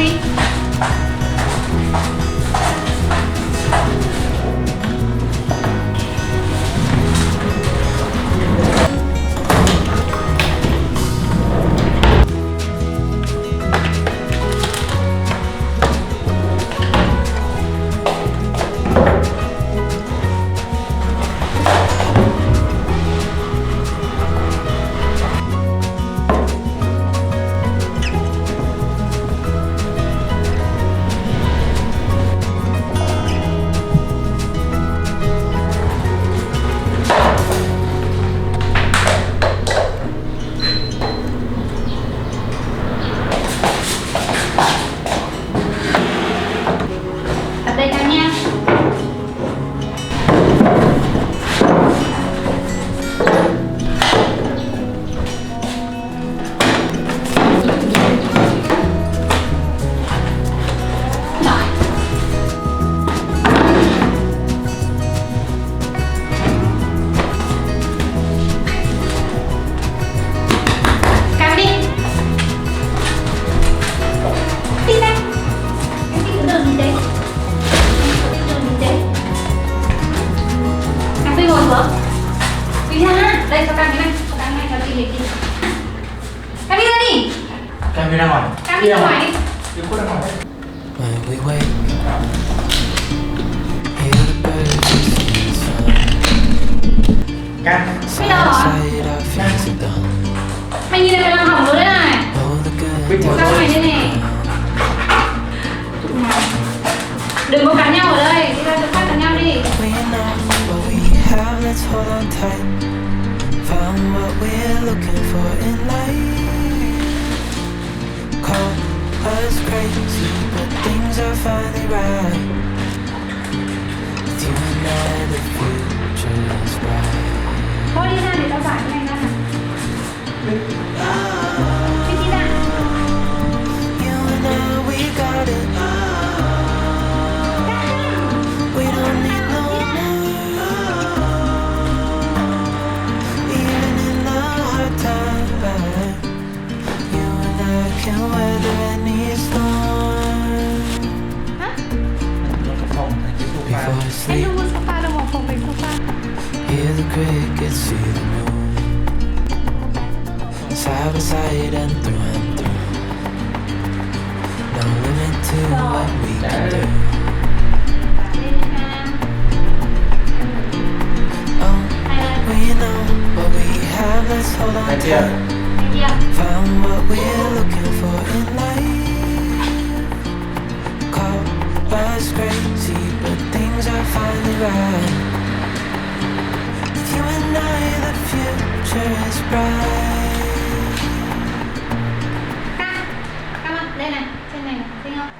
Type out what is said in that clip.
gì? Đặt đây Cam nha. Cam đi. Đi ra. Em đi cái đường gì đấy? Cam đi ngồi xuống. Đi ra. Đây cho Cam cái này. Cho Cam này cho chị đi. Cam đi ra đi. Cam đi ra ngoài. Cam đi ra ngoài đi. Đi ra ngoài đấy. When we wake, hear the birds sing song. Cam. Side by side, our feet are done. Mày nhìn này mày làm hỏng rồi đấy này. All the good Biết rồi. Sao mày thế này? Đừng có cãi nhau ở đây. Đi ra chỗ khác cãi nhau đi. we know what we have, let's hold on tight. Found what we're looking for in life. Call us crazy, but things are finally right. With you and I, the future is bright. Thôi đi ra để tao giải cái này ra nào. Đi ra. You and I, we got it. We don't need no more. Even in the hard times, you and I can weather any storm. Phòng thành cái sofa. Before I Em sleep, không muốn sofa đâu mà phòng phải sofa. hear the crickets, see the moon. Side by side and through. No limit to what we can do. Oh, we know what we have, let's hold on Cái tight. kia. Found what we're looking for in life. Call us crazy, but things are finally right. With you and I, the future is bright. Cam ơi, đây này, trên này này, xinh không?